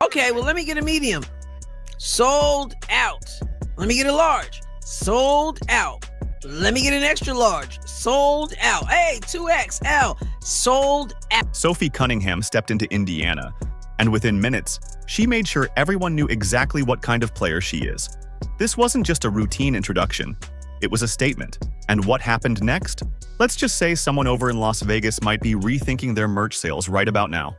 Okay, well, let me get a medium. Sold out. Let me get a large. Sold out. Let me get an extra large. Sold out. Hey, 2XL. Sold out. Sophie Cunningham stepped into Indiana, and within minutes, she made sure everyone knew exactly what kind of player she is. This wasn't just a routine introduction. It was a statement. And what happened next? Let's just say someone over in Las Vegas might be rethinking their merch sales right about now.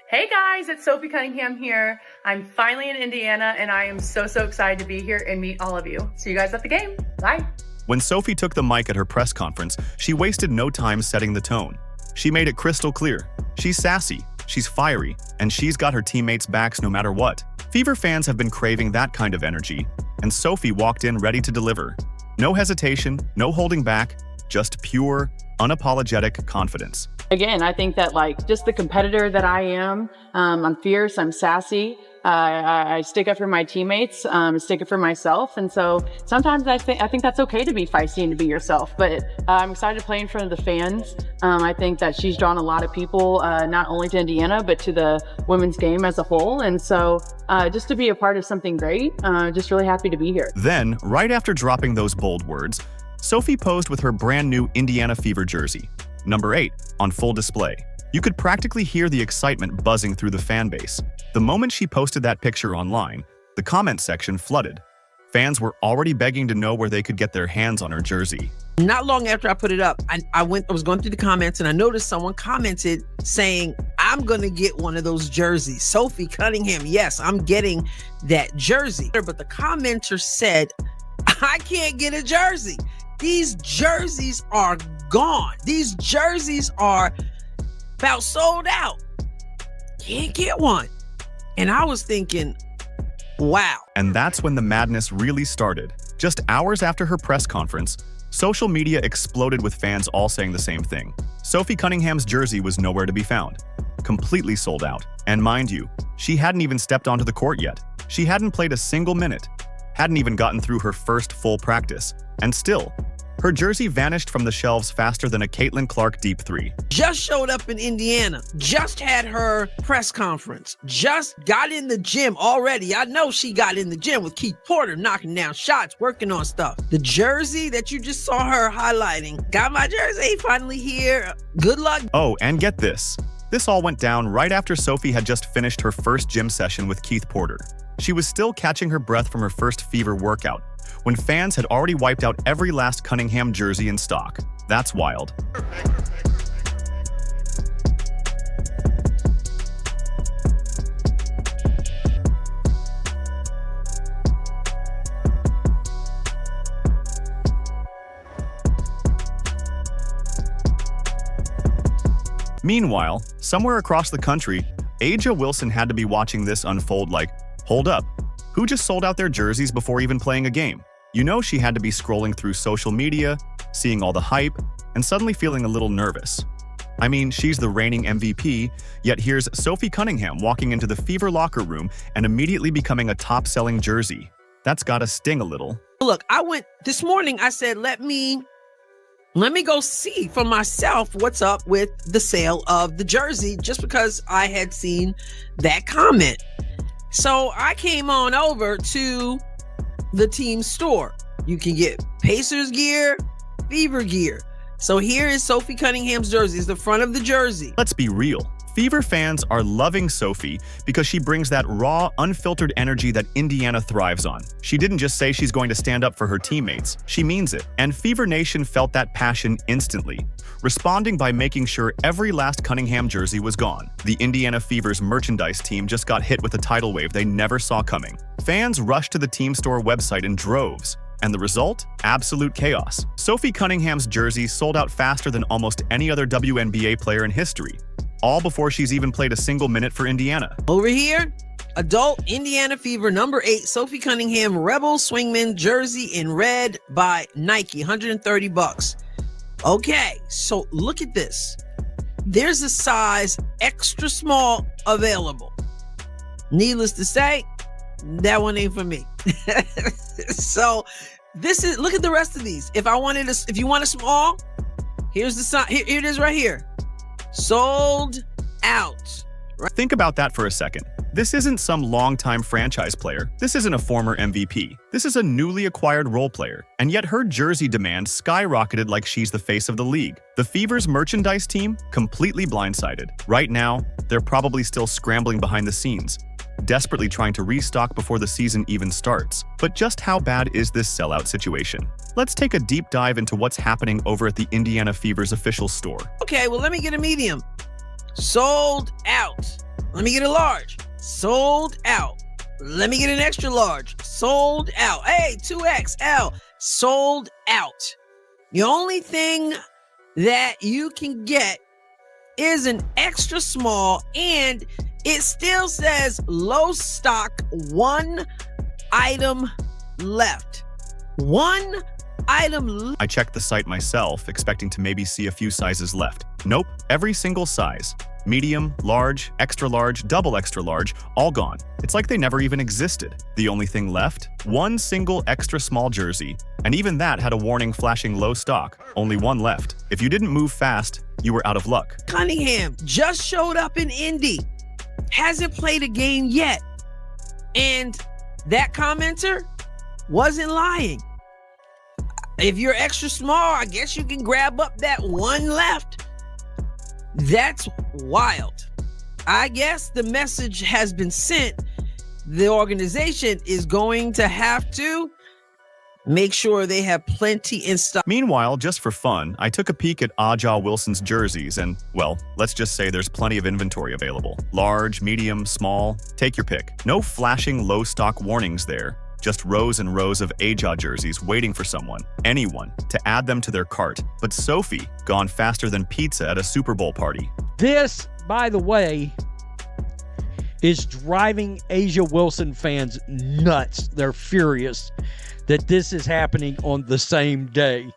Hey guys, it's Sophie Cunningham here. I'm finally in Indiana and I am so excited to be here and meet all of you. See you guys at the game. Bye. When Sophie took the mic at her press conference, she wasted no time setting the tone. She made it crystal clear. She's sassy, she's fiery, and she's got her teammates' backs no matter what. Fever fans have been craving that kind of energy, and Sophie walked in ready to deliver. No hesitation, no holding back, just pure, unapologetic confidence. Again, I think that just the competitor that I am, I'm fierce, I'm sassy, I stick up for my teammates, stick up for myself. And so sometimes I think that's okay to be feisty and to be yourself, but I'm excited to play in front of the fans. I think that she's drawn a lot of people, not only to Indiana, but to the women's game as a whole. And so just to be a part of something great, just really happy to be here. Then, right after dropping those bold words, Sophie posed with her brand new Indiana Fever jersey, number 8, on full display. You could practically hear the excitement buzzing through the fan base. The moment she posted that picture online, the comment section flooded. Fans were already begging to know where they could get their hands on her jersey. Not long after I put it up, I was going through the comments and I noticed someone commented saying, I'm going to get one of those jerseys. Sophie Cunningham, yes, I'm getting that jersey. But the commenter said, I can't get a jersey. These jerseys are gone. These jerseys are about sold out. Can't get one. And I was thinking, wow. And that's when the madness really started. Just hours after her press conference, social media exploded with fans all saying the same thing. Sophie Cunningham's jersey was nowhere to be found. Completely sold out. And mind you, she hadn't even stepped onto the court yet. She hadn't played a single minute. Hadn't even gotten through her first full practice. And still, her jersey vanished from the shelves faster than a Caitlyn Clark deep three. Just showed up in Indiana. Just had her press conference. Just got in the gym already. I know she got in the gym with Keith Porter, knocking down shots, working on stuff. The jersey that you just saw her highlighting. Got my jersey, finally here. Good luck. Oh, and get this. This all went down right after Sophie had just finished her first gym session with Keith Porter. She was still catching her breath from her first Fever workout, when fans had already wiped out every last Cunningham jersey in stock. That's wild. Meanwhile, somewhere across the country, A'ja Wilson had to be watching this unfold like, hold up, who just sold out their jerseys before even playing a game? You know she had to be scrolling through social media, seeing all the hype, and suddenly feeling a little nervous. I mean, she's the reigning MVP, yet here's Sophie Cunningham walking into the Fever locker room and immediately becoming a top-selling jersey. That's gotta sting a little. Look, this morning, I said, let me go see for myself what's up with the sale of the jersey, just because I had seen that comment. So I came on over to the team store. You can get Pacers gear, Fever gear. So here is Sophie Cunningham's jersey. It's the front of the jersey. Let's be real. Fever fans are loving Sophie because she brings that raw, unfiltered energy that Indiana thrives on. She didn't just say she's going to stand up for her teammates. She means it. And Fever Nation felt that passion instantly, responding by making sure every last Cunningham jersey was gone. The Indiana Fever's merchandise team just got hit with a tidal wave they never saw coming. Fans rushed to the team store website in droves. And the result? Absolute chaos. Sophie Cunningham's jersey sold out faster than almost any other WNBA player in history, all before she's even played a single minute for Indiana. Over here, adult Indiana Fever number 8 Sophie Cunningham Rebel Swingman jersey in red by Nike, $130. Okay, so look at this. There's a size extra small available. Needless to say, that one ain't for me. So look at the rest of these. If you want a small, here's the sign. Here it is right here. Sold out. Think about that for a second. This isn't some longtime franchise player. This isn't a former MVP. This is a newly acquired role player. And yet her jersey demand skyrocketed like she's the face of the league. The Fever's merchandise team completely blindsided. Right now, they're probably still scrambling behind the scenes, desperately trying to restock before the season even starts. But just how bad is this sellout situation? Let's take a deep dive into what's happening over at the Indiana Fever's official store. Okay, well, let me get a medium. Sold out. Let me get a large. Sold out. Let me get an extra large. Sold out. Hey, 2XL. Sold out. The only thing that you can get is an extra small, and it still says low stock, one item left. One item. I checked the site myself, expecting to maybe see a few sizes left. Nope, every single size. Medium, large, extra large, double extra large, all gone. It's like they never even existed. The only thing left? One single extra small jersey. And even that had a warning flashing low stock. Only one left. If you didn't move fast, you were out of luck. Cunningham just showed up in Indy. Hasn't played a game yet. And that commenter wasn't lying. If you're extra small, I guess you can grab up that one left. That's wild. I guess the message has been sent. The organization is going to have to make sure they have plenty in stock. Meanwhile, just for fun, I took a peek at Aja Wilson's jerseys and, well, let's just say there's plenty of inventory available. Large, medium, small, take your pick. No flashing low stock warnings there. Just rows and rows of Aja jerseys waiting for someone, anyone, to add them to their cart. But Sophie, gone faster than pizza at a Super Bowl party. This, by the way, is driving Aja Wilson fans nuts. They're furious that this is happening on the same day.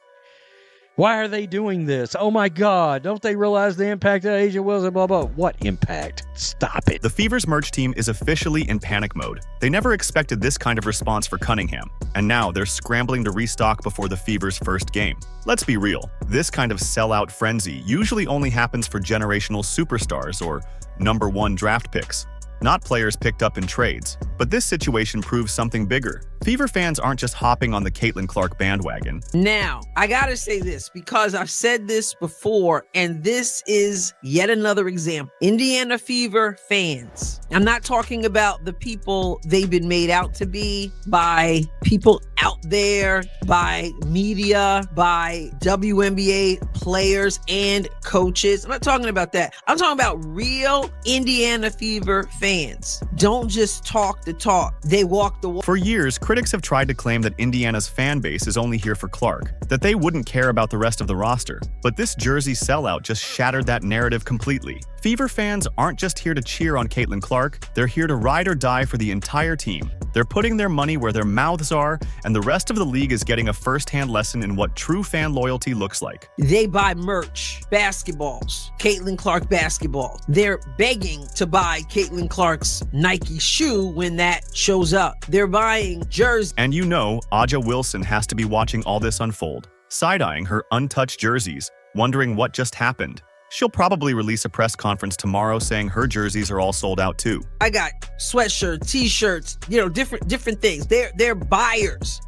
Why are they doing this? Oh my God, don't they realize the impact of Aja Wilson, blah, blah. What impact? Stop it. The Fever's merch team is officially in panic mode. They never expected this kind of response for Cunningham, and now they're scrambling to restock before the Fever's first game. Let's be real, this kind of sellout frenzy usually only happens for generational superstars or #1 draft picks, not players picked up in trades. But this situation proves something bigger. Fever fans aren't just hopping on the Caitlyn Clark bandwagon. Now, I gotta say this because I've said this before, and this is yet another example. Indiana Fever fans. I'm not talking about the people they've been made out to be by people out there, by media, by WNBA players and coaches. I'm not talking about that. I'm talking about real Indiana Fever fans. Don't just talk the talk. They walk the walk. For years, critics have tried to claim that Indiana's fan base is only here for Clark, that they wouldn't care about the rest of the roster. But this jersey sellout just shattered that narrative completely. Fever fans aren't just here to cheer on Caitlyn Clark, they're here to ride or die for the entire team. They're putting their money where their mouths are, and the rest of the league is getting a first-hand lesson in what true fan loyalty looks like. They buy merch, basketballs, Caitlyn Clark basketball. They're begging to buy Caitlyn Clark's Nike shoe when that shows up. They're buying jerseys. And you know, Aja Wilson has to be watching all this unfold, side-eyeing her untouched jerseys, wondering what just happened. She'll probably release a press conference tomorrow saying her jerseys are all sold out too. I got sweatshirts, t-shirts, different things. They're buyers.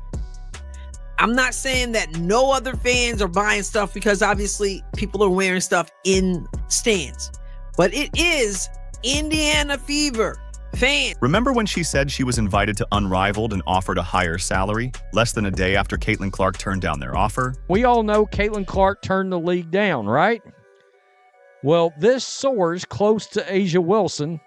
I'm not saying that no other fans are buying stuff because obviously people are wearing stuff in stands. But it is Indiana Fever fans. Remember when she said she was invited to Unrivaled and offered a higher salary, less than a day after Caitlyn Clark turned down their offer? We all know Caitlyn Clark turned the league down, right? Well, this source close to Aja Wilson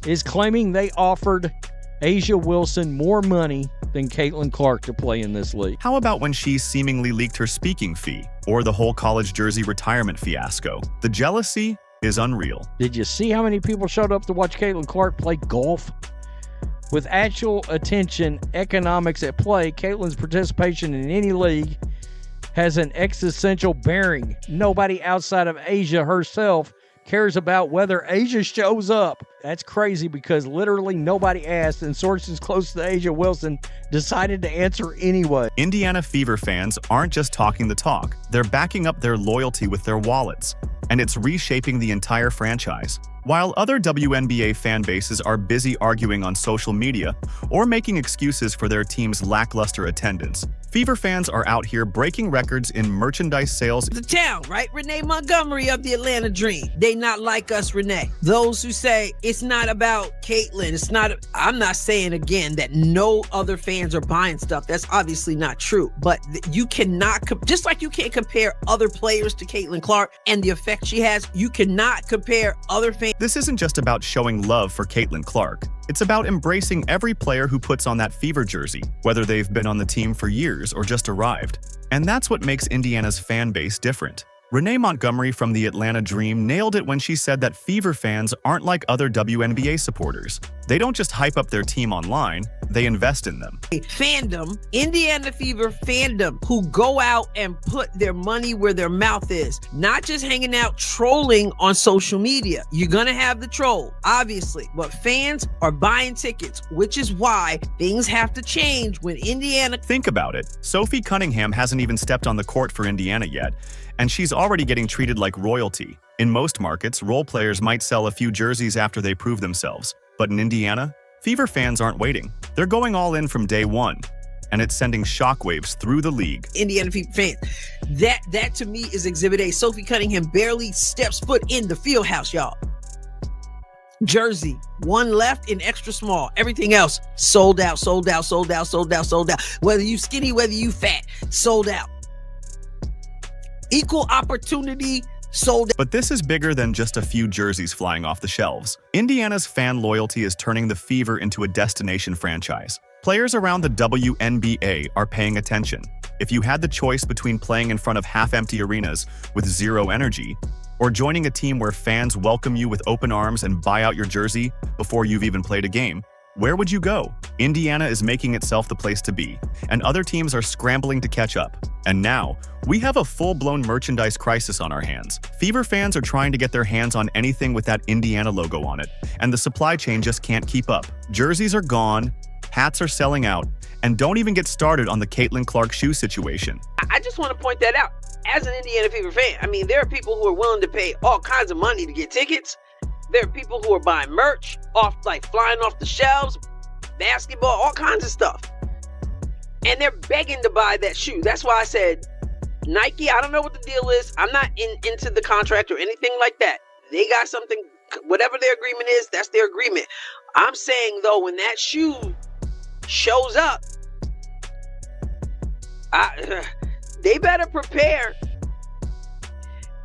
is claiming they offered Aja Wilson more money than Caitlyn Clark to play in this league. How about when she seemingly leaked her speaking fee, or the whole college jersey retirement fiasco? The jealousy is unreal. Did you see how many people showed up to watch Caitlyn Clark play golf? With actual attention, economics at play, Caitlyn's participation in any league has an existential bearing. Nobody outside of Aja herself cares about whether Aja shows up. That's crazy because literally nobody asked, and sources close to Aja Wilson decided to answer anyway. Indiana Fever fans aren't just talking the talk, they're backing up their loyalty with their wallets, and it's reshaping the entire franchise. While other WNBA fan bases are busy arguing on social media or making excuses for their team's lackluster attendance, Fever fans are out here breaking records in merchandise sales. The town, right? Renee Montgomery of the Atlanta Dream. They not like us, Renee. Those who say it's not about Caitlyn, I'm not saying again that no other fans are buying stuff. That's obviously not true. But you cannot, just like you can't compare other players to Caitlyn Clark and the effect she has, you cannot compare other fans. This isn't just about showing love for Caitlyn Clark. It's about embracing every player who puts on that Fever jersey, whether they've been on the team for years or just arrived. And that's what makes Indiana's fan base different. Renee Montgomery from the Atlanta Dream nailed it when she said that Fever fans aren't like other WNBA supporters. They don't just hype up their team online, they invest in them. Fandom, Indiana Fever fandom, who go out and put their money where their mouth is, not just hanging out trolling on social media. You're gonna have the troll, obviously, but fans are buying tickets, which is why things have to change when Indiana. Think about it. Sophie Cunningham hasn't even stepped on the court for Indiana yet, and she's already getting treated like royalty. In most markets, role players might sell a few jerseys after they prove themselves. But in Indiana, Fever fans aren't waiting. They're going all in from day one, and it's sending shockwaves through the league. Indiana Fever fans, that to me is Exhibit A. Sophie Cunningham barely steps foot in the field house, y'all. Jersey, one left in extra small. Everything else sold out, sold out, sold out, sold out, sold out. Whether you skinny, whether you fat, sold out. Equal opportunity, sold out. But this is bigger than just a few jerseys flying off the shelves. Indiana's fan loyalty is turning the Fever into a destination franchise. Players around the WNBA are paying attention. If you had the choice between playing in front of half-empty arenas with zero energy, or joining a team where fans welcome you with open arms and buy out your jersey before you've even played a game, where would you go? Indiana is making itself the place to be, and other teams are scrambling to catch up. And now, we have a full-blown merchandise crisis on our hands. Fever fans are trying to get their hands on anything with that Indiana logo on it, and the supply chain just can't keep up. Jerseys are gone, hats are selling out, and don't even get started on the Caitlyn Clark shoe situation. I just want to point that out. As an Indiana Fever fan, I mean, there are people who are willing to pay all kinds of money to get tickets. There are people who are buying merch off, like flying off the shelves, basketball, all kinds of stuff. And they're begging to buy that shoe. That's why I said, Nike, I don't know what the deal is. I'm not into the contract or anything like that. They got something, whatever their agreement is, that's their agreement. I'm saying, though, when that shoe shows up, they better prepare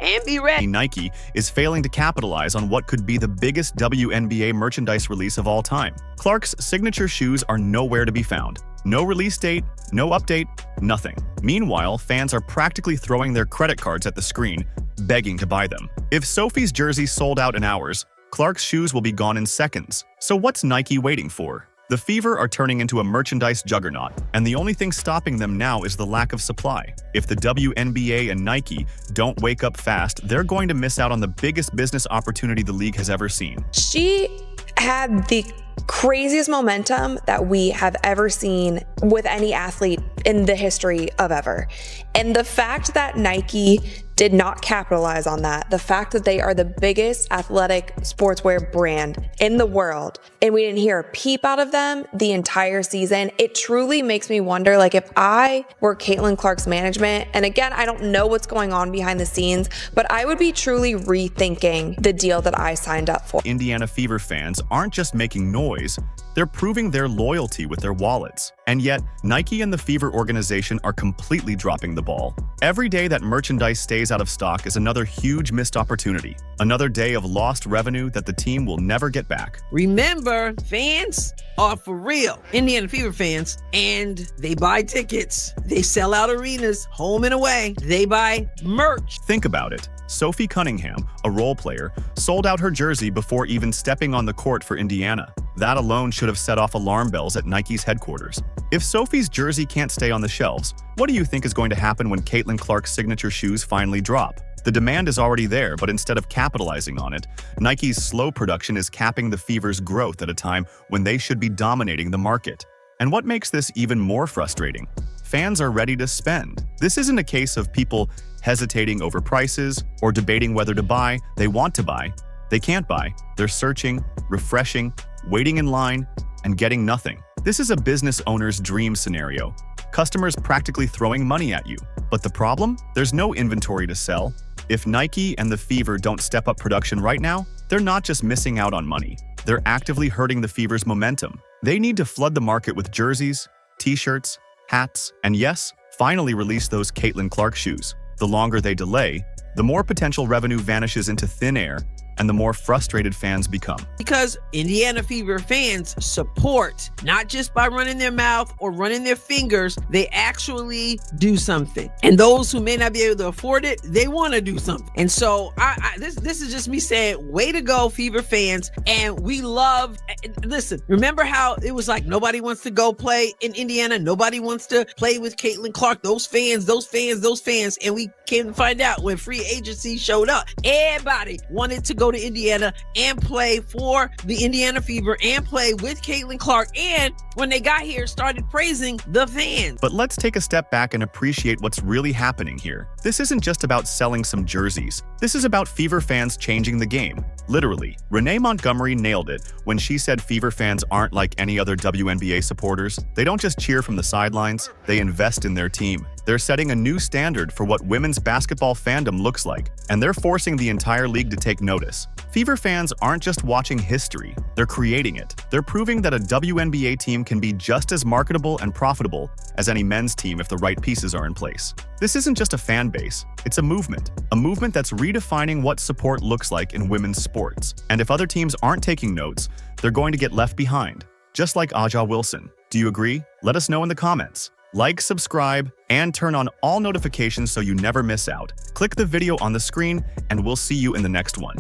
and be ready. Nike is failing to capitalize on what could be the biggest WNBA merchandise release of all time. Clark's signature shoes are nowhere to be found. No release date, no update, nothing. Meanwhile, fans are practically throwing their credit cards at the screen, begging to buy them. If Sophie's jersey sold out in hours, Clark's shoes will be gone in seconds. So what's Nike waiting for? The Fever are turning into a merchandise juggernaut, and the only thing stopping them now is the lack of supply. If the WNBA and Nike don't wake up fast, they're going to miss out on the biggest business opportunity the league has ever seen. She had the craziest momentum that we have ever seen with any athlete in the history of ever. And the fact that Nike did not capitalize on that, the fact that they are the biggest athletic sportswear brand in the world, and we didn't hear a peep out of them the entire season, it truly makes me wonder, like, if I were Caitlyn Clark's management, and again, I don't know what's going on behind the scenes, but I would be truly rethinking the deal that I signed up for. Indiana Fever fans aren't just making noise, they're proving their loyalty with their wallets. And yet, Nike and the Fever organization are completely dropping the ball. Every day that merchandise stays out of stock is another huge missed opportunity. Another day of lost revenue that the team will never get back. Remember, fans are for real. Indiana Fever fans, and they buy tickets. They sell out arenas, home and away. They buy merch. Think about it. Sophie Cunningham, a role player, sold out her jersey before even stepping on the court for Indiana. That alone should have set off alarm bells at Nike's headquarters. If Sophie's jersey can't stay on the shelves, what do you think is going to happen when Caitlyn Clark's signature shoes finally drop? The demand is already there, but instead of capitalizing on it, Nike's slow production is capping the Fever's growth at a time when they should be dominating the market. And what makes this even more frustrating? Fans are ready to spend. This isn't a case of people hesitating over prices or debating whether to buy. They want to buy, They can't buy. They're searching, refreshing, waiting in line, and getting nothing. This is a business owner's dream scenario. Customers practically throwing money at you. But the problem? There's no inventory to sell. If Nike and the Fever don't step up production right now, they're not just missing out on money. They're actively hurting the Fever's momentum. They need to flood the market with jerseys, t-shirts, hats, and yes, finally release those Caitlyn Clark shoes. The longer they delay, the more potential revenue vanishes into thin air, and the more frustrated fans become. Because Indiana Fever fans support, not just by running their mouth or running their fingers, they actually do something. And those who may not be able to afford it, they want to do something. And so this is just me saying, way to go, Fever fans. And we love, listen, remember how it was like nobody wants to go play in Indiana, nobody wants to play with Caitlyn Clark, those fans. And we came to find out when free agency showed up, everybody wanted to go to Indiana and play for the Indiana Fever and play with Caitlyn Clark, and when they got here started praising the fans. But let's take a step back and appreciate what's really happening here. This isn't just about selling some jerseys. This is about Fever fans changing the game. Literally, Renee Montgomery nailed it when she said Fever fans aren't like any other WNBA supporters. They don't just cheer from the sidelines, they invest in their team. They're setting a new standard for what women's basketball fandom looks like, and they're forcing the entire league to take notice. Fever fans aren't just watching history, they're creating it. They're proving that a WNBA team can be just as marketable and profitable as any men's team if the right pieces are in place. This isn't just a fan base, it's a movement that's redefining what support looks like in women's sports. And if other teams aren't taking notes, they're going to get left behind, just like Aja Wilson. Do you agree? Let us know in the comments. Like, subscribe, and turn on all notifications so you never miss out. Click the video on the screen, and we'll see you in the next one.